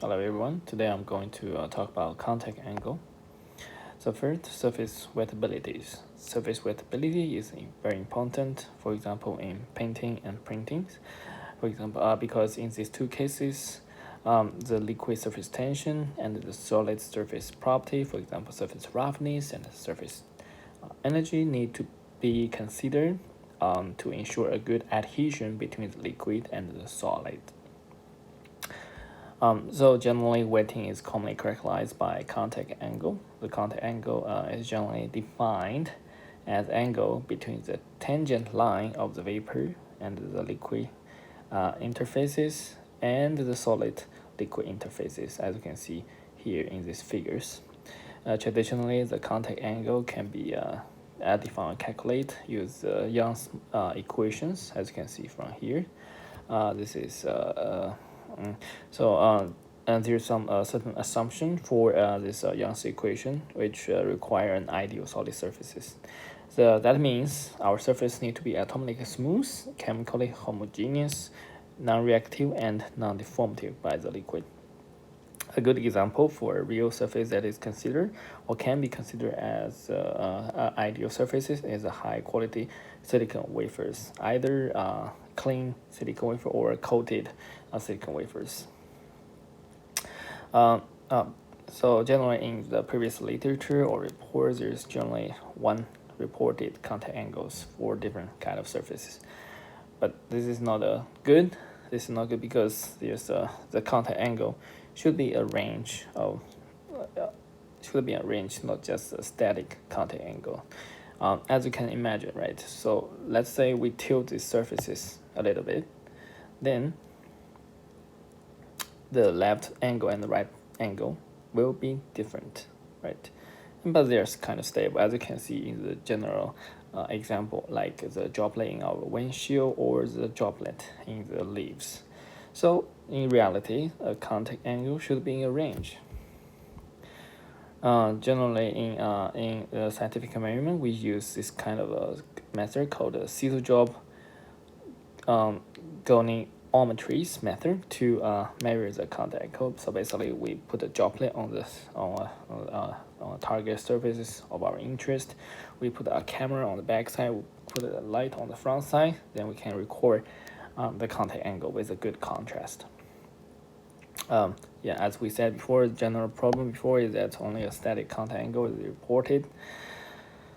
Hello everyone, today I'm going to talk about contact angle. So first, surface wettabilities. Surface wettability is very important, for example, in painting and printing. For example, because in these two cases, the liquid surface tension and the solid surface property, for example, surface roughness and surface energy need to be considered to ensure a good adhesion between the liquid and the solid. So generally, wetting is commonly characterized by contact angle. The contact angle is generally defined as angle between the tangent line of the vapor and the liquid interfaces and the solid liquid interfaces, as you can see here in these figures. Traditionally, the contact angle can be defined and calculate use Young's equations, as you can see from here. This is and there's some certain assumption for this Young's equation, which require an ideal solid surfaces. So that means our surface need to be atomically smooth, chemically homogeneous, non-reactive, and non-deformative by the liquid. A good example for a real surface that is considered or can be considered as ideal surfaces is a high-quality silicon wafers, either clean silicon wafer or coated silicon wafers. So generally in the previous literature or reports, there's generally one reported contact angles for different kind of surfaces. But this is not good. This is not good because there's the contact angle should be a range of not just a static contact angle. As you can imagine, right? So let's say we tilt these surfaces a little bit, then the left angle and the right angle will be different, right? But they're kind of stable, as you can see in the general example, like the droplet in our windshield or the droplet in the leaves. So in reality, a contact angle should be in a range. Generally, in scientific measurement, we use this kind of a method called a scissor job goniometries method to measure the contact angle. So basically, we put a droplet on a target surfaces of our interest. We put a camera on the back side. We put a light on the front side. Then we can record the contact angle with a good contrast. Yeah, as we said before, the general problem before is that only a static contact angle is reported.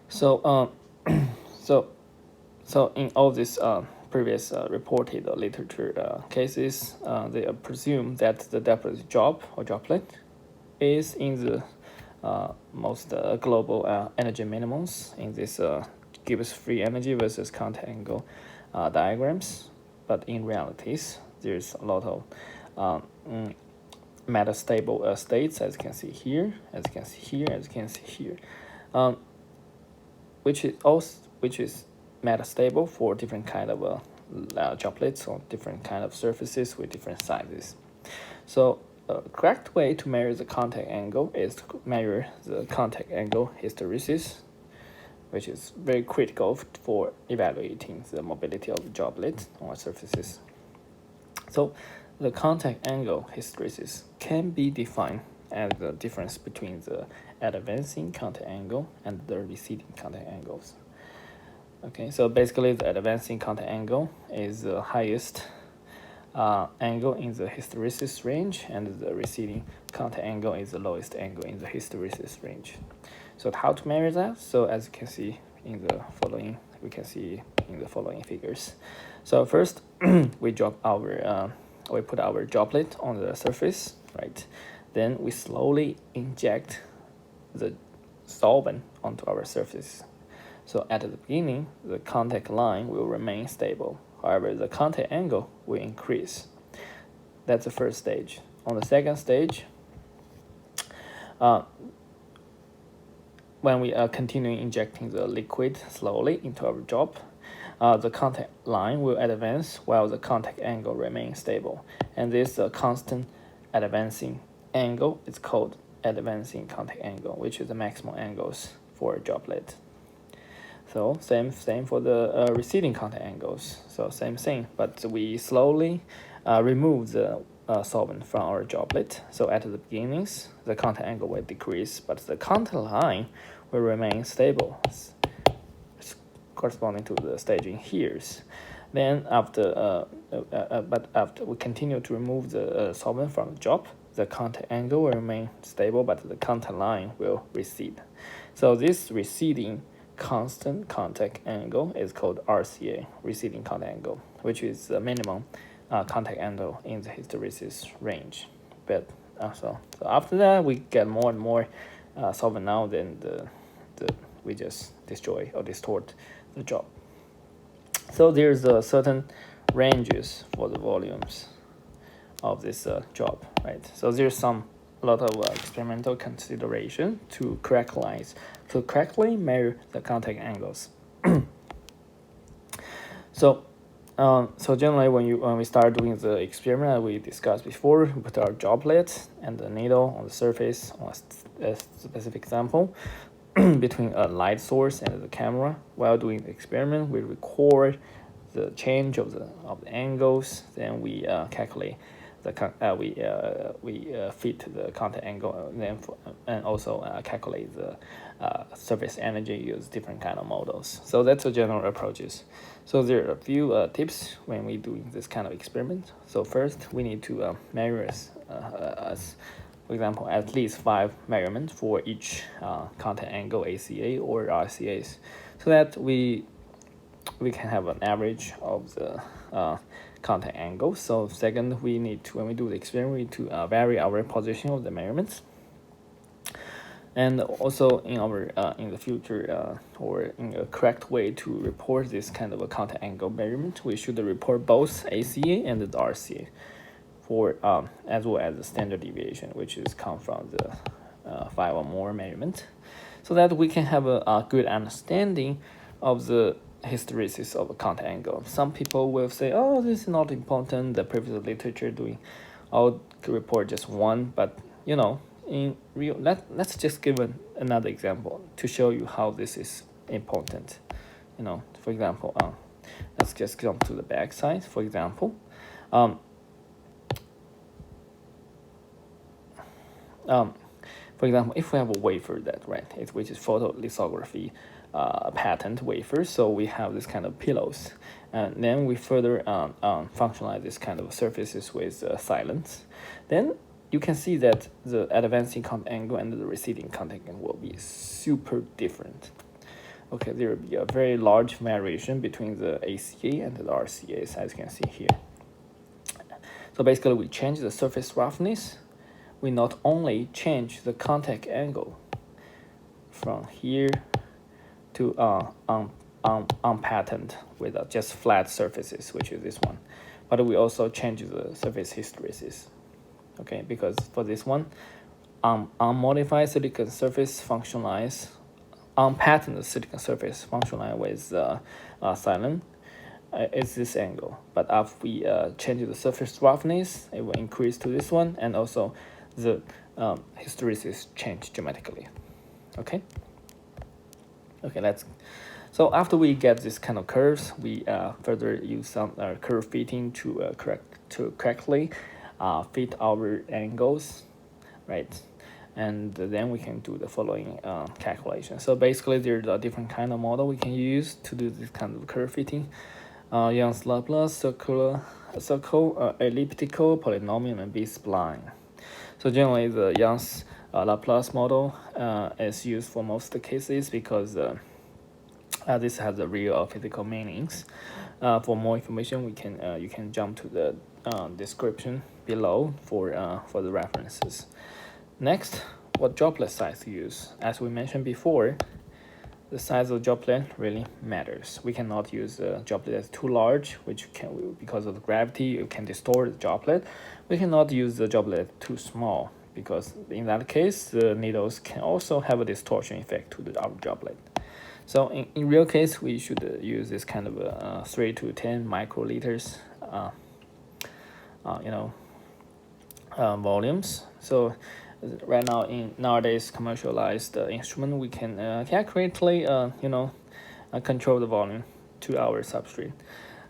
So so in all these previous reported literature cases, they presume that the droplet job or droplet is in the most global energy minimums in this Gibbs free energy versus contact angle diagrams. But in realities, there's a lot of metastable states, as you can see here, as you can see here, as you can see here, which is metastable for different kind of droplets or different kind of surfaces with different sizes. So the correct way to measure the contact angle is to measure the contact angle hysteresis, which is very critical for evaluating the mobility of the droplet on surfaces. So the contact angle hysteresis can be defined as the difference between the advancing contact angle and the receding contact angles. Okay, so basically the advancing contact angle is the highest angle in the hysteresis range, and the receding contact angle is the lowest angle in the hysteresis range. So how to measure that? So as you can see in the following, we can see in the following figures. So first, we put our droplet on the surface, right? Then we slowly inject the solvent onto our surface. So at the beginning, the contact line will remain stable. However, the contact angle will increase. That's the first stage. On the second stage, when we are continuing injecting the liquid slowly into our drop, the contact line will advance while the contact angle remains stable. And this constant advancing angle is called advancing contact angle, which is the maximum angles for a droplet. So same for the receding contact angles. So same thing, but we slowly remove the solvent from our droplet. So at the beginnings, the contact angle will decrease, but the contact line will remain stable, corresponding to the staging here. Then but after we continue to remove the solvent from the drop, the contact angle will remain stable, but the contact line will recede. So this receding constant contact angle is called RCA, receding contact angle, which is the minimum contact angle in the hysteresis range. But so after that, we get more and more solvent now, then we just destroy or distort the drop. So there's a certain ranges for the volumes of this job, right? So there's a lot of experimental consideration to correctly measure the contact angles. So generally when we start doing the experiment we discussed before, we put our droplet and the needle on the surface on a specific example between a light source and the camera. While doing the experiment, we record the change of the angles. Then we calculate we fit the contact angle, and also calculate the surface energy. Use different kind of models. So that's the general approaches. So there are a few tips when we do this kind of experiment. So first, we need to measure for example, at least 5 measurements for each contact angle ACA or RCAs, so that we can have an average of the contact angle. So second, we need to, when we do the experiment, we need to vary our position of the measurements. And also in our in the future or in a correct way to report this kind of a contact angle measurement, we should report both ACA and the RCA for as well as the standard deviation, which is come from the 5 or more measurement, so that we can have a good understanding of the hysteresis of a contact angle. Some people will say, oh, this is not important, the previous literature doing, I'll report just one, but you know, in real, let's just give another example to show you how this is important. You know, for example, let's just jump to the back side. For example, if we have a wafer that, right, which is photolithography patent wafer, so we have this kind of pillows, and then we further functionalize this kind of surfaces with silence. Then you can see that the advancing contact angle and the receding contact angle will be super different. Okay, there will be a very large variation between the ACA and the RCAs, as you can see here. So basically, we change the surface roughness. We not only change the contact angle from here to unpatterned with just flat surfaces, which is this one, but we also change the surface hysteresis. Okay, because for this one, unmodified silicon surface functionalize, unpatterned silicon surface functionalize with silent. Is this angle, but after we change the surface roughness, it will increase to this one, and also the hysteresis change dramatically. Okay, so after we get this kind of curves, we further use some curve fitting to correctly fit our angles, right? And then we can do the following calculation. So basically, there's a different kind of model we can use to do this kind of curve fitting. Young's Laplace, circle, elliptical, polynomial, and B-spline. So generally, the Young's Laplace model is used for most cases because this has a real physical meanings. For more information, you can jump to the description below for the references. Next, what droplet size to use? As we mentioned before, the size of the droplet really matters. We cannot use a droplet that's too large, which can, because of the gravity, it can distort the droplet. We cannot use the droplet too small, because in that case, the needles can also have a distortion effect to our droplet. So in real case, we should use this kind of 3 to 10 microliters, volumes. So right now in nowadays commercialized instrument, we can accurately control the volume to our substrate.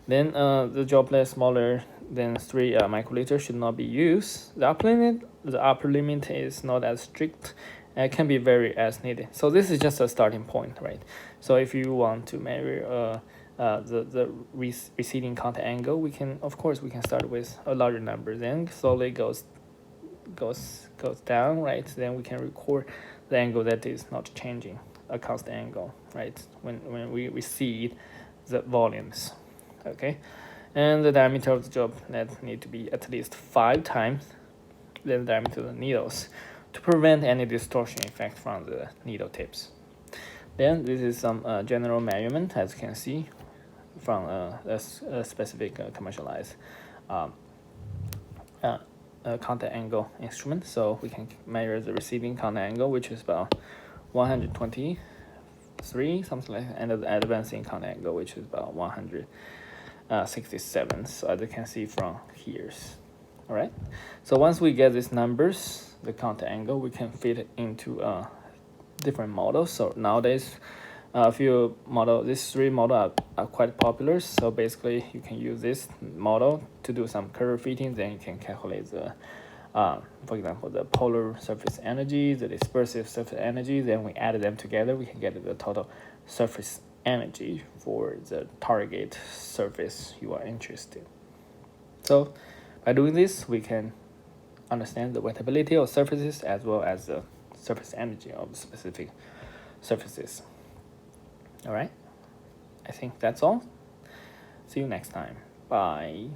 Then the droplet smaller then 3 microliter should not be used. The upper limit is not as strict, and it can be varied as needed. So this is just a starting point, right? So if you want to measure the receding contact angle, we can start with a larger number, then slowly goes down, right? Then we can record the angle that is not changing, a constant angle, right? When we recede the volumes, okay? And the diameter of the droplet need to be at least 5 times the diameter of the needles to prevent any distortion effect from the needle tips. Then this is some general measurement, as you can see from a specific commercialized contact angle instrument. So we can measure the receiving contact angle, which is about 123, something like that, and the advancing contact angle, which is about 167. So as you can see from here. All right. So once we get these numbers, the contact angle, we can fit it into different models. So nowadays, these 3 models are quite popular. So basically, you can use this model to do some curve fitting. Then you can calculate the, for example, the polar surface energy, the dispersive surface energy. Then we add them together, we can get the total surface energy for the target surface you are interested in. So by doing this, we can understand the wettability of surfaces as well as the surface energy of specific surfaces. All right, I think that's all. See you next time. Bye.